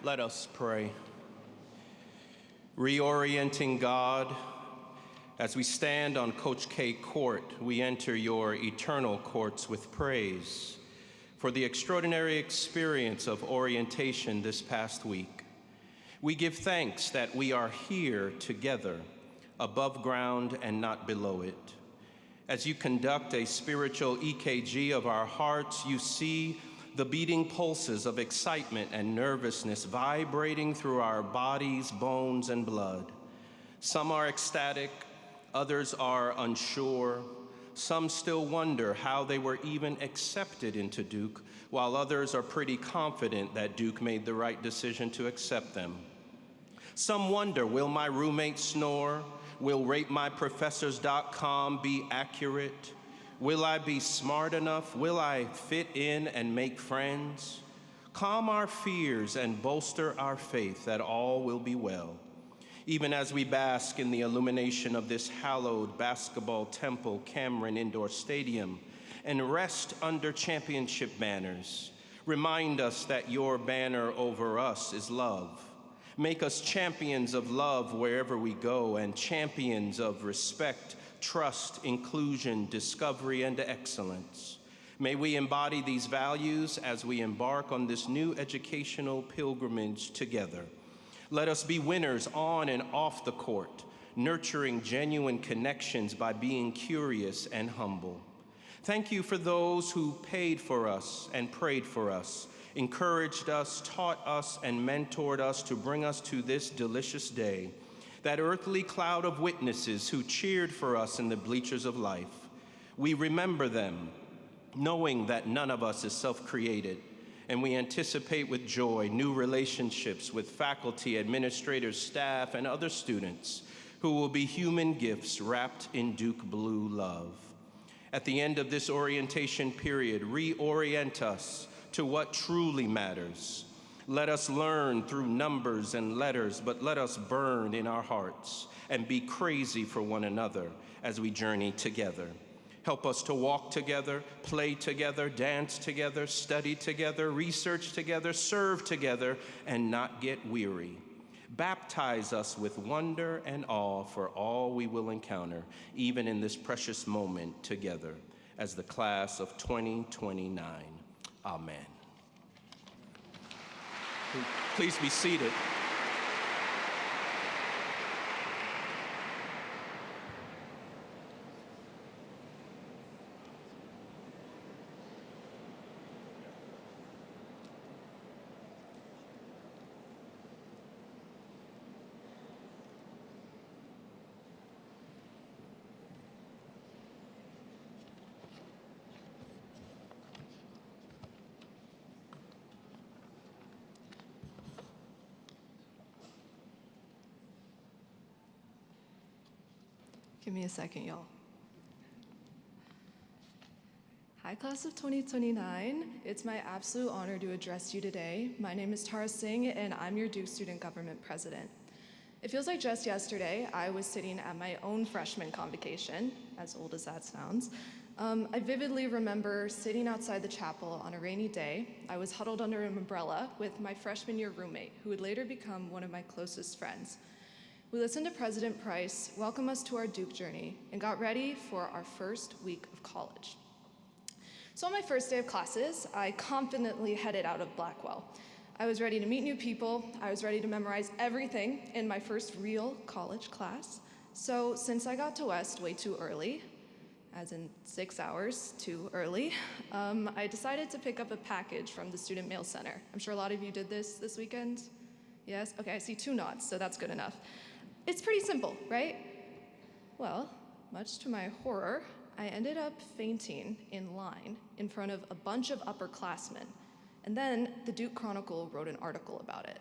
Let us pray. Reorienting God, as we stand on Coach K Court, we enter your eternal courts with praise for the extraordinary experience of orientation this past week. We give thanks that we are here together, above ground and not below it. As you conduct a spiritual EKG of our hearts, you see the beating pulses of excitement and nervousness vibrating through our bodies, bones, and blood. Some are ecstatic, others are unsure. Some still wonder how they were even accepted into Duke, while others are pretty confident that Duke made the right decision to accept them. Some wonder, will my roommate snore? Will RateMyProfessors.com be accurate? Will I be smart enough? Will I fit in and make friends? Calm our fears and bolster our faith that all will be well. Even as we bask in the illumination of this hallowed basketball temple, Cameron Indoor Stadium, and rest under championship banners, remind us that your banner over us is love. Make us champions of love wherever we go, and champions of respect, trust, inclusion, discovery, and excellence. May we embody these values as we embark on this new educational pilgrimage together. Let us be winners on and off the court, nurturing genuine connections by being curious and humble. Thank you for those who paid for us and prayed for us, encouraged us, taught us, and mentored us to bring us to this delicious day. That earthly cloud of witnesses who cheered for us in the bleachers of life. We remember them, knowing that none of us is self-created, and we anticipate with joy new relationships with faculty, administrators, staff, and other students who will be human gifts wrapped in Duke Blue love. At the end of this orientation period, reorient us to what truly matters. Let us learn through numbers and letters, but let us burn in our hearts and be crazy for one another as we journey together. Help us to walk together, play together, dance together, study together, research together, serve together, and not get weary. Baptize us with wonder and awe for all we will encounter, even in this precious moment together, as the class of 2029. Amen. Please be seated. Give me a second, y'all. Hi, class of 2029. It's my absolute honor to address you today. My name is Singh, and I'm your Duke Student Government President. It feels like just yesterday, I was sitting at my own freshman convocation, as old as that sounds. I vividly remember sitting outside the chapel on a rainy day. I was huddled under an umbrella with my freshman year roommate, who would later become one of my closest friends. We listened to President Price welcome us to our Duke journey and got ready for our first week of college. So on my first day of classes, I confidently headed out of Blackwell. I was ready to meet new people. I was ready to memorize everything in my first real college class. So since I got to West way too early, as in 6 hours too early, I decided to pick up a package from the Student Mail Center. I'm sure a lot of you did this weekend. Yes? Okay, I see 2 nods, so that's good enough. It's pretty simple, right? Well, much to my horror, I ended up fainting in line in front of a bunch of upperclassmen. And then the Duke Chronicle wrote an article about it.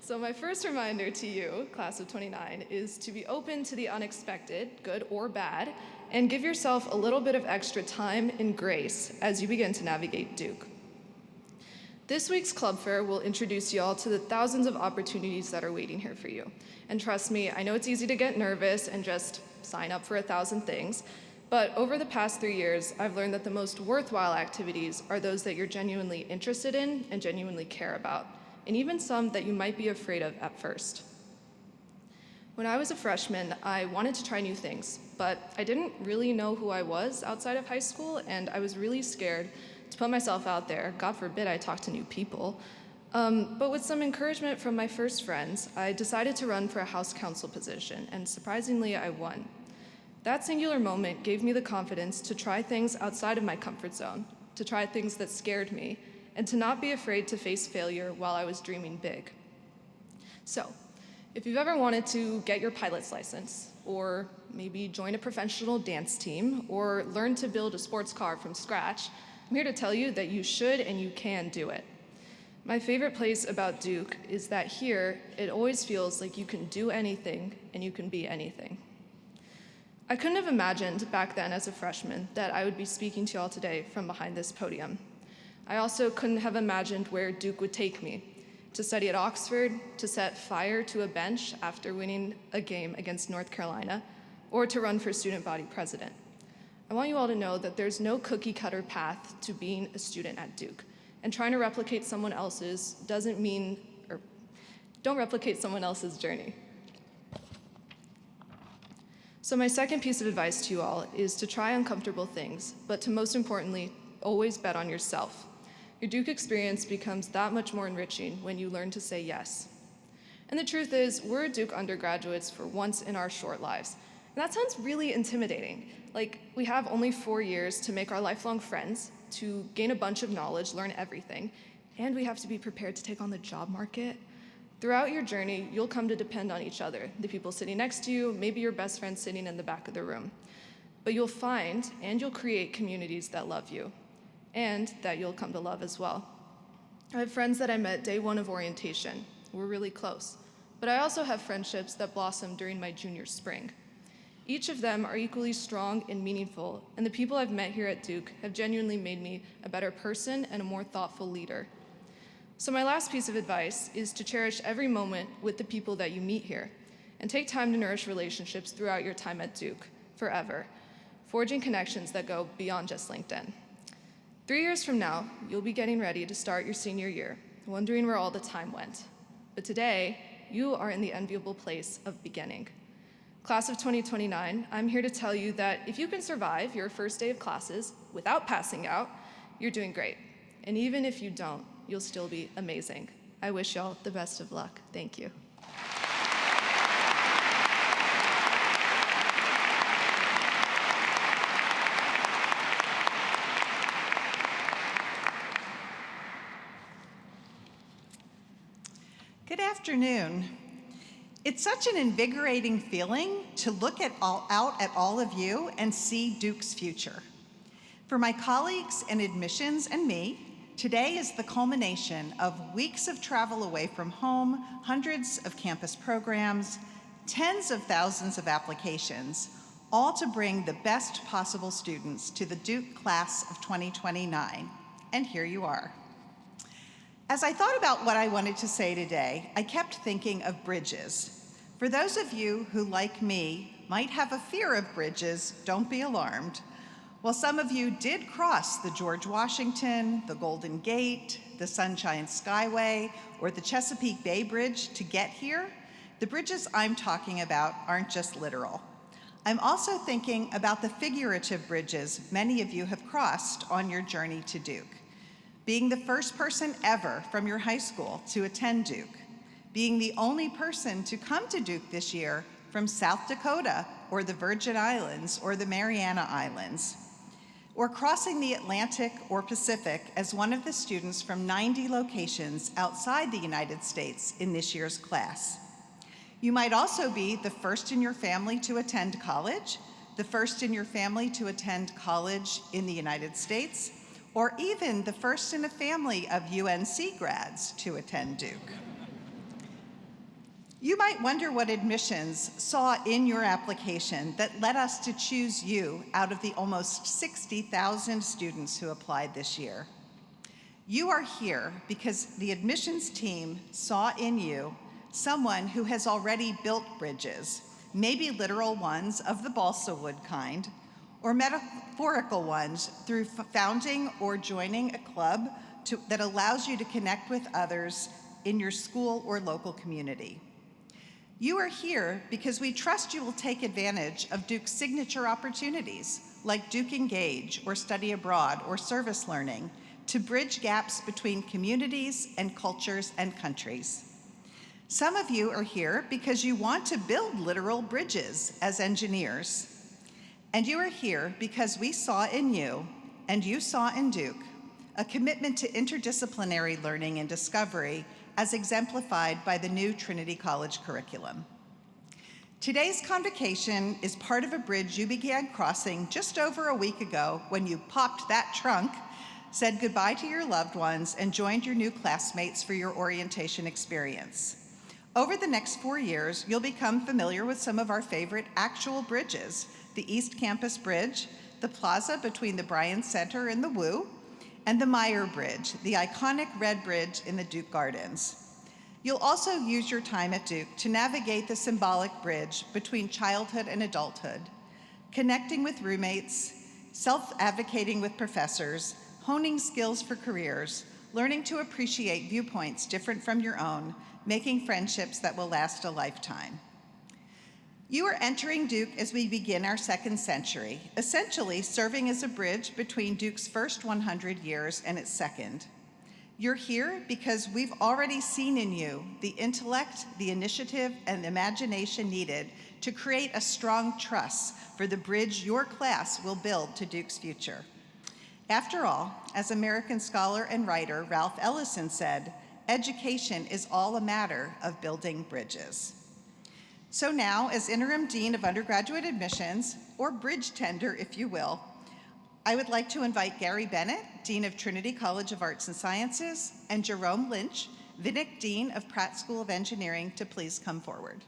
So my first reminder to you, class of 29, is to be open to the unexpected, good or bad, and give yourself a little bit of extra time and grace as you begin to navigate Duke. This week's club fair will introduce you all to the thousands of opportunities that are waiting here for you. And trust me, I know it's easy to get nervous and just sign up for 1,000 things, but over the past 3 years, I've learned that the most worthwhile activities are those that you're genuinely interested in and genuinely care about, and even some that you might be afraid of at first. When I was a freshman, I wanted to try new things, but I didn't really know who I was outside of high school, and I was really scared to put myself out there. God forbid I talk to new people. But with some encouragement from my first friends, I decided to run for a House Counsel position, and surprisingly, I won. That singular moment gave me the confidence to try things outside of my comfort zone, to try things that scared me, and to not be afraid to face failure while I was dreaming big. So, if you've ever wanted to get your pilot's license, or maybe join a professional dance team, or learn to build a sports car from scratch, I'm here to tell you that you should and you can do it. My favorite place about Duke is that here, it always feels like you can do anything and you can be anything. I couldn't have imagined back then as a freshman that I would be speaking to you all today from behind this podium. I also couldn't have imagined where Duke would take me, to study at Oxford, to set fire to a bench after winning a game against North Carolina, or to run for student body president. I want you all to know that there's no cookie-cutter path to being a student at Duke, and trying to replicate someone else's doesn't mean, or don't replicate someone else's journey. So my second piece of advice to you all is to try uncomfortable things, but to most importantly, always bet on yourself. Your Duke experience becomes that much more enriching when you learn to say yes. And the truth is, we're Duke undergraduates for once in our short lives. And that sounds really intimidating. Like, we have only 4 years to make our lifelong friends, to gain a bunch of knowledge, learn everything, and we have to be prepared to take on the job market. Throughout your journey, you'll come to depend on each other, the people sitting next to you, maybe your best friend sitting in the back of the room. But you'll find and you'll create communities that love you, and that you'll come to love as well. I have friends that I met day 1 of orientation. We're really close. But I also have friendships that blossomed during my junior spring. Each of them are equally strong and meaningful, and the people I've met here at Duke have genuinely made me a better person and a more thoughtful leader. So my last piece of advice is to cherish every moment with the people that you meet here, and take time to nourish relationships throughout your time at Duke, forever, forging connections that go beyond just LinkedIn. 3 years from now, you'll be getting ready to start your senior year, wondering where all the time went. But today, you are in the enviable place of beginning. Class of 2029, I'm here to tell you that if you can survive your first day of classes without passing out, you're doing great. And even if you don't, you'll still be amazing. I wish y'all the best of luck. Thank you. Good afternoon. It's such an invigorating feeling to look out at all of you and see Duke's future. For my colleagues in admissions and me, today is the culmination of weeks of travel away from home, hundreds of campus programs, tens of thousands of applications, all to bring the best possible students to the Duke class of 2029. And here you are. As I thought about what I wanted to say today, I kept thinking of bridges. For those of you who, like me, might have a fear of bridges, don't be alarmed. While some of you did cross the George Washington, the Golden Gate, the Sunshine Skyway, or the Chesapeake Bay Bridge to get here, the bridges I'm talking about aren't just literal. I'm also thinking about the figurative bridges many of you have crossed on your journey to Duke. Being the first person ever from your high school to attend Duke, being the only person to come to Duke this year from South Dakota or the Virgin Islands or the Mariana Islands, or crossing the Atlantic or Pacific as one of the students from 90 locations outside the United States in this year's class. You might also be the first in your family to attend college, the first in your family to attend college in the United States, or even the first in a family of UNC grads to attend Duke. You might wonder what admissions saw in your application that led us to choose you out of the almost 60,000 students who applied this year. You are here because the admissions team saw in you someone who has already built bridges, maybe literal ones of the balsa wood kind, or metaphorical ones through founding or joining a club that allows you to connect with others in your school or local community. You are here because we trust you will take advantage of Duke's signature opportunities, like Duke Engage or Study Abroad or Service Learning, to bridge gaps between communities and cultures and countries. Some of you are here because you want to build literal bridges as engineers. And you are here because we saw in you, and you saw in Duke, a commitment to interdisciplinary learning and discovery as exemplified by the new Trinity College curriculum. Today's convocation is part of a bridge you began crossing just over a week ago when you popped that trunk, said goodbye to your loved ones, and joined your new classmates for your orientation experience. Over the next 4 years, you'll become familiar with some of our favorite actual bridges: the East Campus Bridge, the plaza between the Bryan Center and the Woo, and the Meyer Bridge, the iconic red bridge in the Duke Gardens. You'll also use your time at Duke to navigate the symbolic bridge between childhood and adulthood, connecting with roommates, self-advocating with professors, honing skills for careers, learning to appreciate viewpoints different from your own, making friendships that will last a lifetime. You are entering Duke as we begin our second century, essentially serving as a bridge between Duke's first 100 years and its second. You're here because we've already seen in you the intellect, the initiative, and the imagination needed to create a strong trust for the bridge your class will build to Duke's future. After all, as American scholar and writer Ralph Ellison said, education is all a matter of building bridges. So now, as Interim Dean of Undergraduate Admissions, or bridge tender, if you will, I would like to invite Gary Bennett, Dean of Trinity College of Arts and Sciences, and Jerome Lynch, Vincent Dean of Pratt School of Engineering, to please come forward.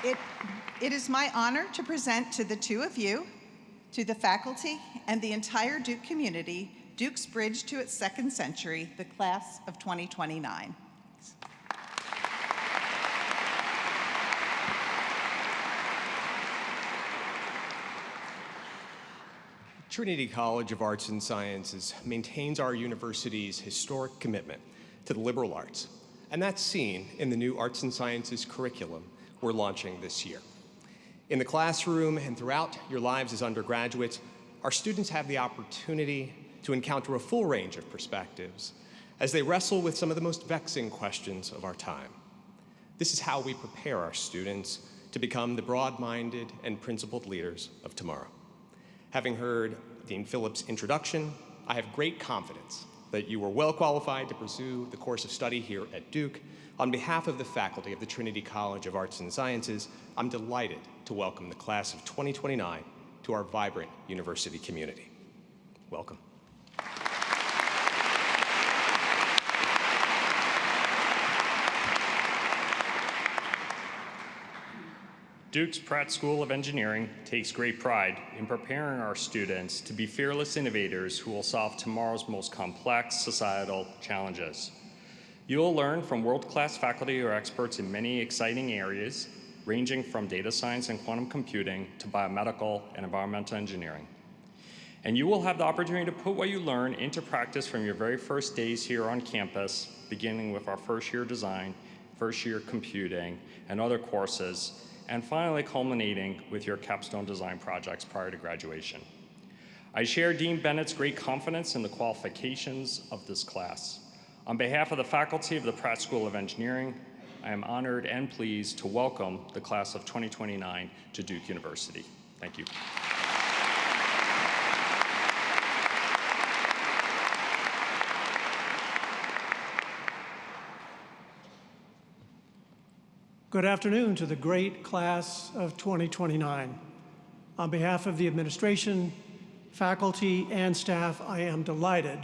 It is my honor to present to the two of you, to the faculty, and the entire Duke community, Duke's bridge to its second century, the class of 2029. Trinity College of Arts and Sciences maintains our university's historic commitment to the liberal arts, and that's seen in the new Arts and Sciences curriculum we're launching this year. In the classroom and throughout your lives as undergraduates, our students have the opportunity to encounter a full range of perspectives as they wrestle with some of the most vexing questions of our time. This is how we prepare our students to become the broad-minded and principled leaders of tomorrow. Having heard Dean Phillips' introduction, I have great confidence that you are well qualified to pursue the course of study here at Duke. On behalf of the faculty of the Trinity College of Arts and Sciences, I'm delighted to welcome the class of 2029 to our vibrant university community. Welcome. Duke's Pratt School of Engineering takes great pride in preparing our students to be fearless innovators who will solve tomorrow's most complex societal challenges. You will learn from world-class faculty who are experts in many exciting areas, ranging from data science and quantum computing to biomedical and environmental engineering. And you will have the opportunity to put what you learn into practice from your very first days here on campus, beginning with our first year design, first year computing, and other courses, and finally culminating with your capstone design projects prior to graduation. I share Dean Bennett's great confidence in the qualifications of this class. On behalf of the faculty of the Pratt School of Engineering, I am honored and pleased to welcome the class of 2029 to Duke University. Thank you. Good afternoon to the great class of 2029. On behalf of the administration, faculty, and staff, I am delighted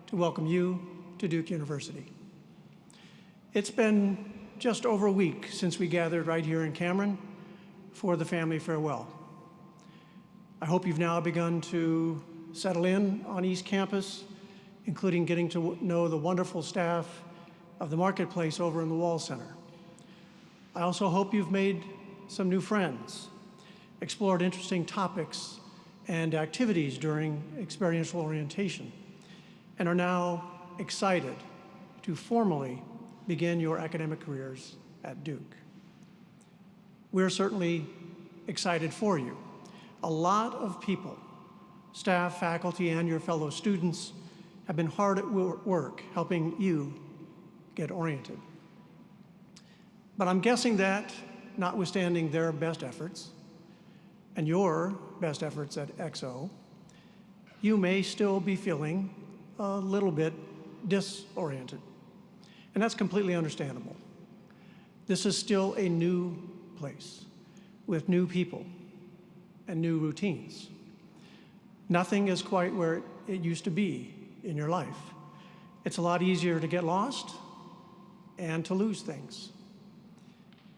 to welcome you to Duke University. It's been just over a week since we gathered right here in Cameron for the family farewell. I hope you've now begun to settle in on East Campus, including getting to know the wonderful staff of the Marketplace over in the Wall Center. I also hope you've made some new friends, explored interesting topics and activities during experiential orientation, and are now excited to formally begin your academic careers at Duke. We're certainly excited for you. A lot of people, staff, faculty, and your fellow students have been hard at work helping you get oriented. But I'm guessing that, notwithstanding their best efforts and your best efforts at XO, you may still be feeling a little bit disoriented. And that's completely understandable. This is still a new place with new people and new routines. Nothing is quite where it used to be in your life. It's a lot easier to get lost and to lose things.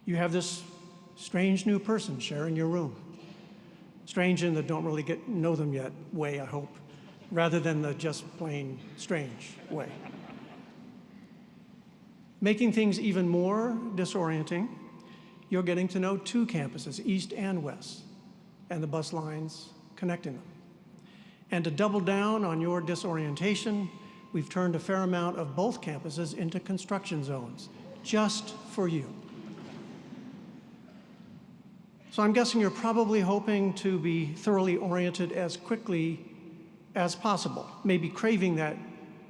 You have this strange new person sharing your room. Strange in the don't really know them yet way, I hope, rather than the just plain strange way. Making things even more disorienting, you're getting to know two campuses, East and West, and the bus lines connecting them. And to double down on your disorientation, we've turned a fair amount of both campuses into construction zones, just for you. So I'm guessing you're probably hoping to be thoroughly oriented as quickly as possible, maybe craving that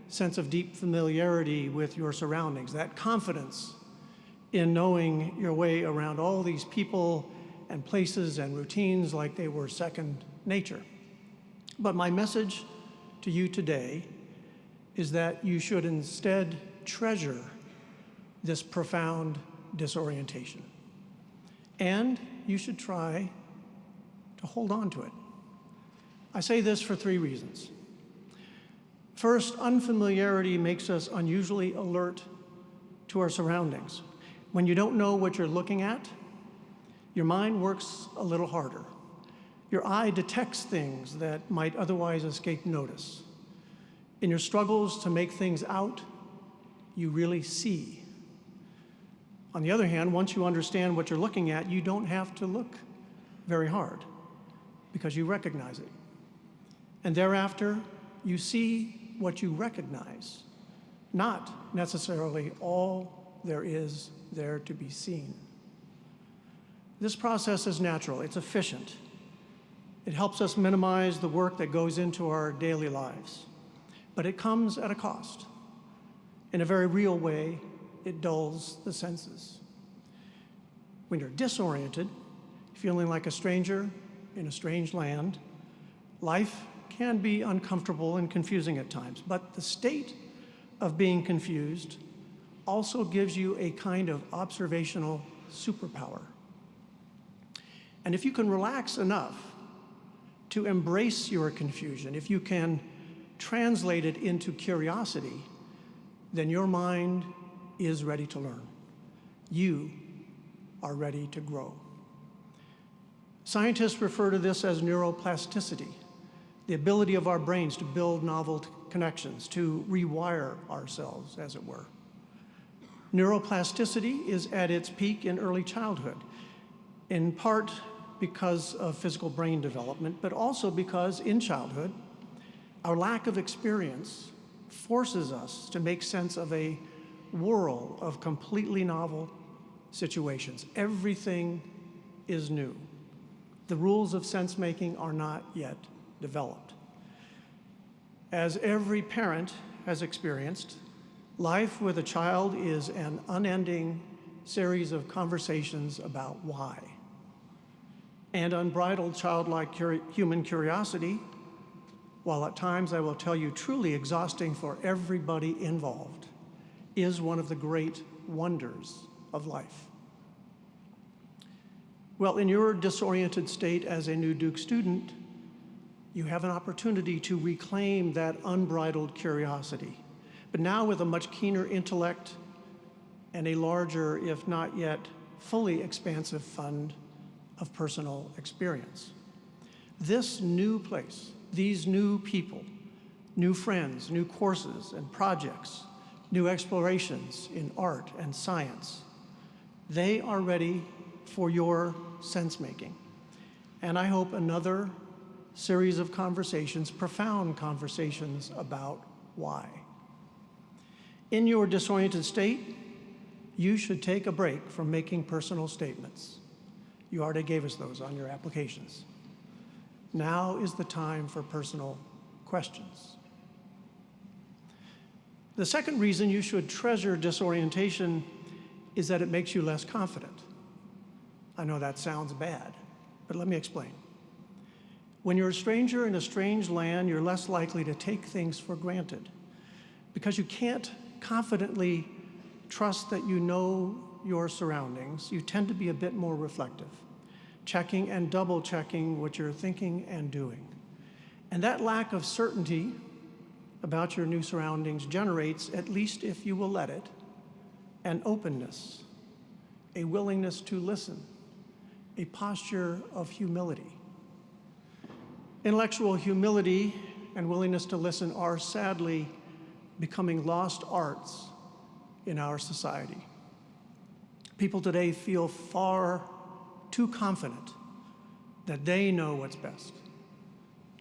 sense of deep familiarity with your surroundings, that confidence in knowing your way around all these people and places and routines like they were second nature. But my message to you today is that you should instead treasure this profound disorientation. And you should try to hold on to it. I say this for three reasons. First, unfamiliarity makes us unusually alert to our surroundings. When you don't know what you're looking at, Your mind works a little harder. Your eye detects things that might otherwise escape notice. In your struggles to make things out, you really see. On the other hand, once you understand what you're looking at, you don't have to look very hard because you recognize it. And thereafter, you see what you recognize, not necessarily all there is there to be seen. This process is natural, it's efficient. It helps us minimize the work that goes into our daily lives, but it comes at a cost. In a very real way, it dulls the senses. When you're disoriented, feeling like a stranger in a strange land, life can be uncomfortable and confusing at times, but the state of being confused also gives you a kind of observational superpower. And if you can relax enough to embrace your confusion, if you can translate it into curiosity, then your mind is ready to learn. You are ready to grow. Scientists refer to this as neuroplasticity, the ability of our brains to build novel connections, to rewire ourselves, as it were. Neuroplasticity is at its peak in early childhood, in part because of physical brain development, but also because in childhood, our lack of experience forces us to make sense of a whirl of completely novel situations. Everything is new. The rules of sense-making are not yet developed. As every parent has experienced, life with a child is an unending series of conversations about why. And unbridled childlike human curiosity, while at times I will tell you truly exhausting for everybody involved, is one of the great wonders of life. Well, in your disoriented state as a new Duke student, you have an opportunity to reclaim that unbridled curiosity, but now with a much keener intellect and a larger, if not yet fully expansive fund of personal experience. This new place, these new people, new friends, new courses and projects, new explorations in art and science, they are ready for your sense-making. And I hope another series of conversations, profound conversations about why. In your disoriented state, you should take a break from making personal statements. You already gave us those on your applications. Now is the time for personal questions. The second reason you should treasure disorientation is that it makes you less confident. I know that sounds bad, but let me explain. When you're a stranger in a strange land, you're less likely to take things for granted because you can't confidently trust that you know your surroundings. You tend to be a bit more reflective, checking and double checking what you're thinking and doing. And that lack of certainty about your new surroundings generates, at least if you will let it, an openness, a willingness to listen, a posture of humility. Intellectual humility and willingness to listen are sadly becoming lost arts in our society. People today feel far too confident that they know what's best,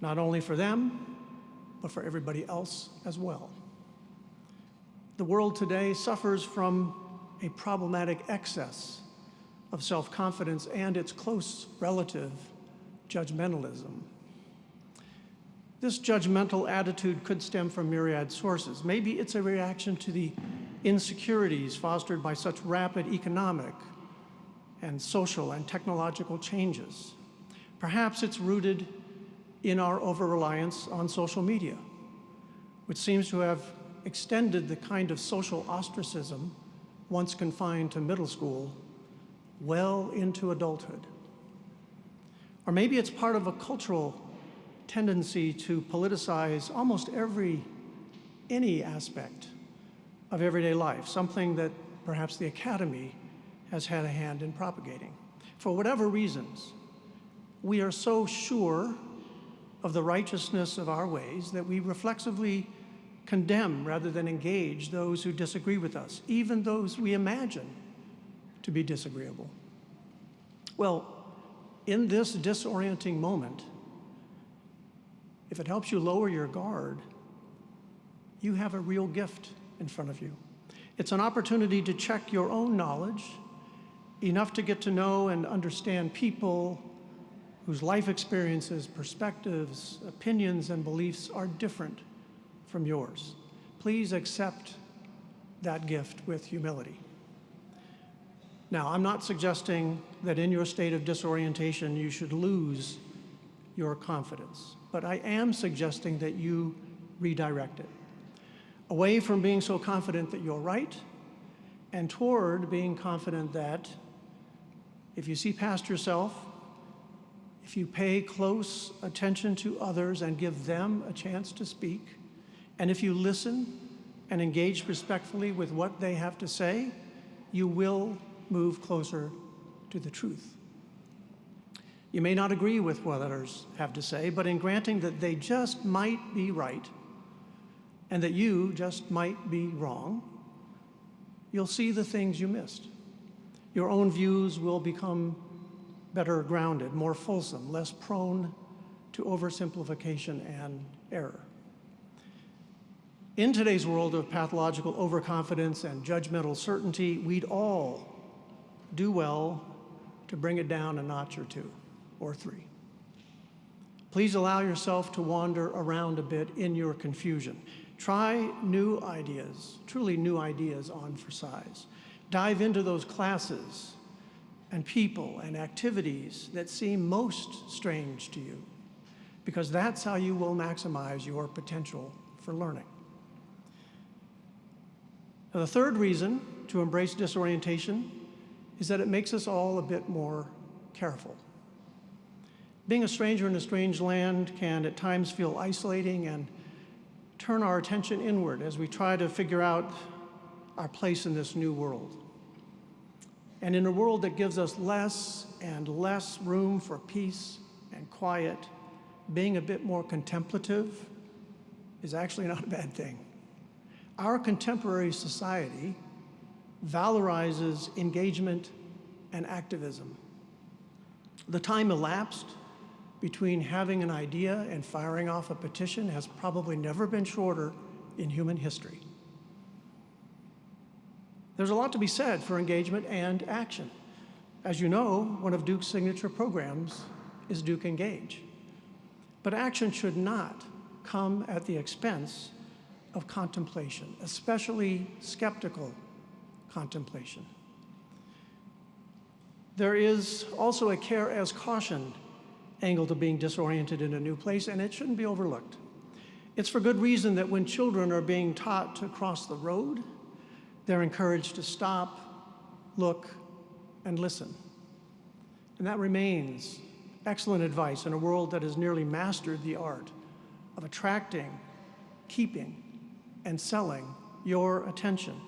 not only for them, but for everybody else as well. The world today suffers from a problematic excess of self-confidence and its close relative, judgmentalism. This judgmental attitude could stem from myriad sources. Maybe it's a reaction to the insecurities fostered by such rapid economic and social and technological changes. Perhaps it's rooted in our over-reliance on social media, which seems to have extended the kind of social ostracism once confined to middle school well into adulthood. Or maybe it's part of a cultural tendency to politicize almost any aspect of everyday life, something that perhaps the Academy has had a hand in propagating. For whatever reasons, we are so sure of the righteousness of our ways that we reflexively condemn rather than engage those who disagree with us, even those we imagine to be disagreeable. Well, in this disorienting moment, if it helps you lower your guard, you have a real gift in front of you. It's an opportunity to check your own knowledge, enough to get to know and understand people whose life experiences, perspectives, opinions, and beliefs are different from yours. Please accept that gift with humility. Now, I'm not suggesting that in your state of disorientation you should lose your confidence, but I am suggesting that you redirect it away from being so confident that you're right and toward being confident that if you see past yourself, if you pay close attention to others and give them a chance to speak, and if you listen and engage respectfully with what they have to say, you will move closer to the truth. You may not agree with what others have to say, but in granting that they just might be right and that you just might be wrong, you'll see the things you missed. Your own views will become better grounded, more fulsome, less prone to oversimplification and error. In today's world of pathological overconfidence and judgmental certainty, we'd all do well to bring it down a notch or two or three. Please allow yourself to wander around a bit in your confusion. Try new ideas, truly new ideas on for size. Dive into those classes and people and activities that seem most strange to you, because that's how you will maximize your potential for learning. Now, the third reason to embrace disorientation is that it makes us all a bit more careful. Being a stranger in a strange land can at times feel isolating and turn our attention inward as we try to figure out our place in this new world. And in a world that gives us less and less room for peace and quiet, being a bit more contemplative is actually not a bad thing. Our contemporary society valorizes engagement and activism. The time elapsed between having an idea and firing off a petition has probably never been shorter in human history. There's a lot to be said for engagement and action. As you know, one of Duke's signature programs is Duke Engage. But action should not come at the expense of contemplation, especially skeptical contemplation. There is also a care as caution angle to being disoriented in a new place, and it shouldn't be overlooked. It's for good reason that when children are being taught to cross the road, they're encouraged to stop, look, and listen. And that remains excellent advice in a world that has nearly mastered the art of attracting, keeping, and selling your attention,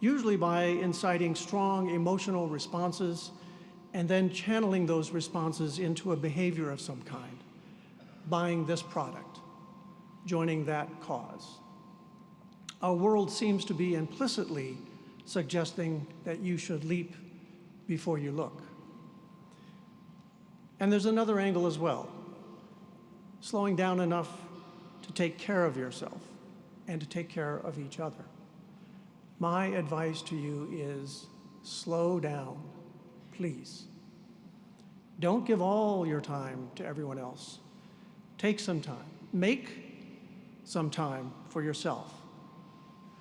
usually by inciting strong emotional responses and then channeling those responses into a behavior of some kind, buying this product, joining that cause. Our world seems to be implicitly suggesting that you should leap before you look. And there's another angle as well, slowing down enough to take care of yourself and to take care of each other. My advice to you is slow down, please. Don't give all your time to everyone else. Take some time. Make some time for yourself.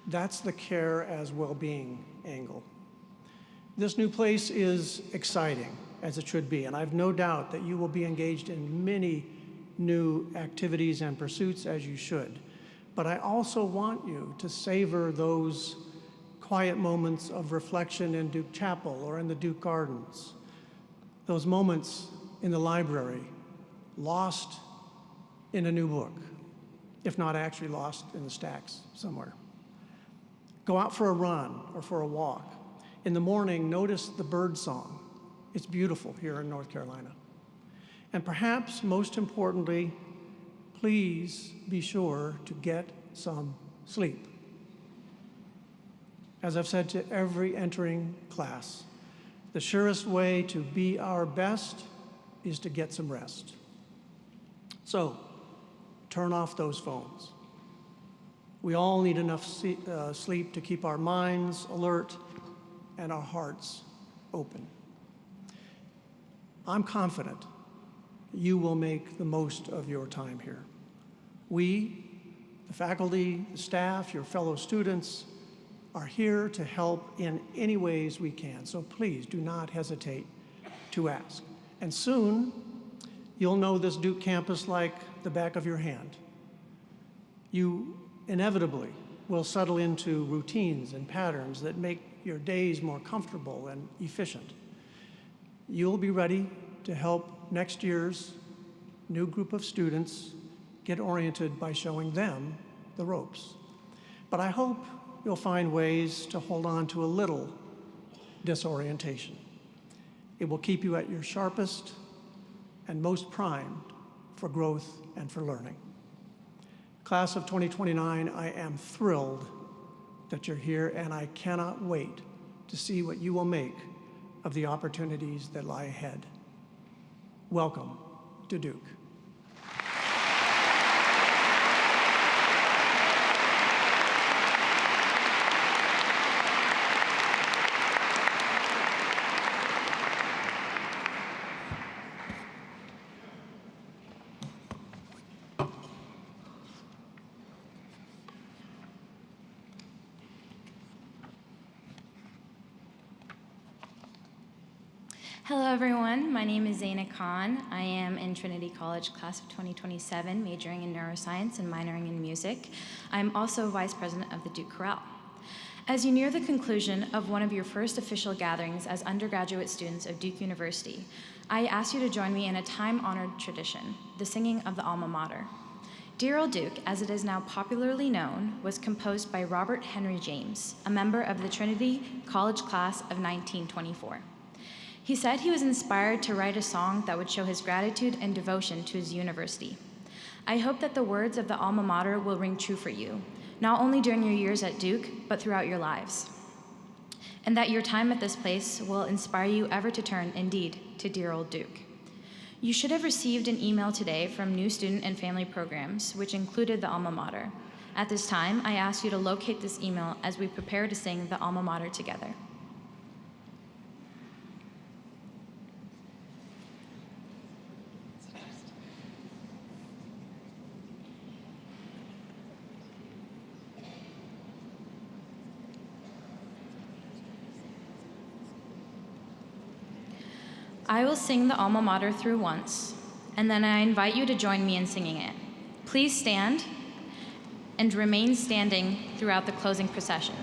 That's the care as well-being angle. This new place is exciting, as it should be, and I've no doubt that you will be engaged in many new activities and pursuits, as you should. But I also want you to savor those quiet moments of reflection in Duke Chapel or in the Duke Gardens, those moments in the library, lost in a new book, if not actually lost in the stacks somewhere. Go out for a run or for a walk. In the morning, notice the bird song It's beautiful here in North Carolina. And perhaps most importantly, please be sure to get some sleep. As I've said to every entering class, the surest way to be our best is to get some rest. So, turn off those phones. We all need enough sleep to keep our minds alert and our hearts open. I'm confident you will make the most of your time here. We, the faculty, the staff, your fellow students, are here to help in any ways we can, so please do not hesitate to ask. And soon, you'll know this Duke campus like the back of your hand. You inevitably will settle into routines and patterns that make your days more comfortable and efficient. You'll be ready to help next year's new group of students get oriented by showing them the ropes. But I hope you'll find ways to hold on to a little disorientation. It will keep you at your sharpest and most primed for growth and for learning. Class of 2029, I am thrilled that you're here, and I cannot wait to see what you will make of the opportunities that lie ahead. Welcome to Duke. Hello, everyone. My name is Zaina. I am in Trinity College, class of 2027, majoring in neuroscience and minoring in music. I'm also vice president of the Duke Chorale. As you near the conclusion of one of your first official gatherings as undergraduate students of Duke University, I ask you to join me in a time-honored tradition, the singing of the alma mater. Dear Old Duke, as it is now popularly known, was composed by Robert Henry James, a member of the Trinity College class of 1924. He said he was inspired to write a song that would show his gratitude and devotion to his university. I hope that the words of the alma mater will ring true for you, not only during your years at Duke, but throughout your lives. And that your time at this place will inspire you ever to turn, indeed, to dear old Duke. You should have received an email today from new student and family programs, which included the alma mater. At this time, I ask you to locate this email as we prepare to sing the alma mater together. I will sing the alma mater through once, and then I invite you to join me in singing it. Please stand and remain standing throughout the closing procession.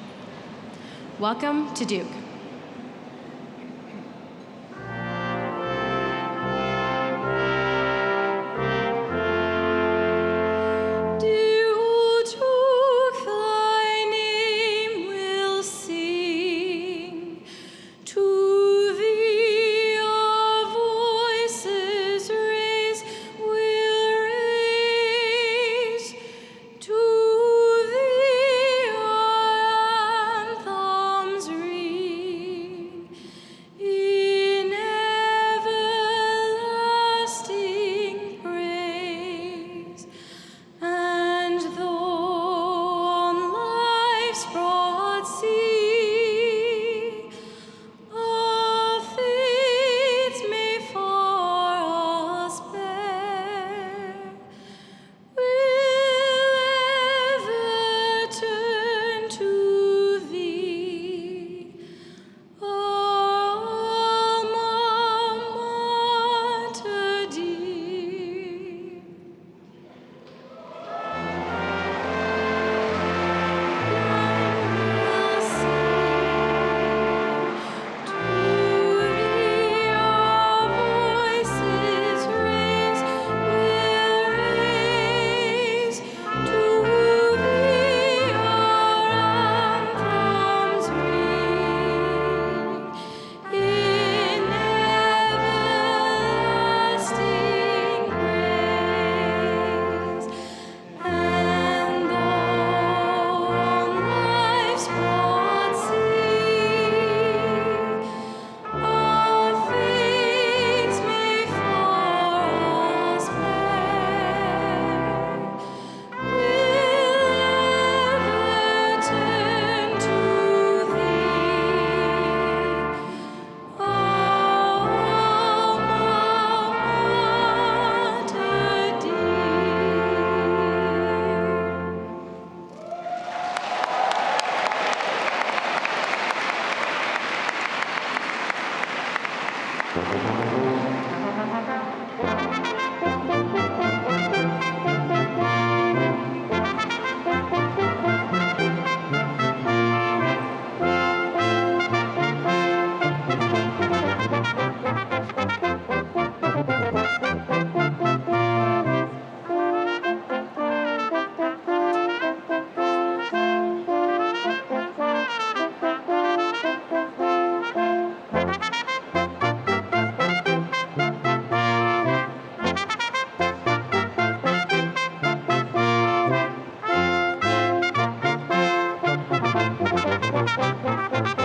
Welcome to Duke. Read. Thank you.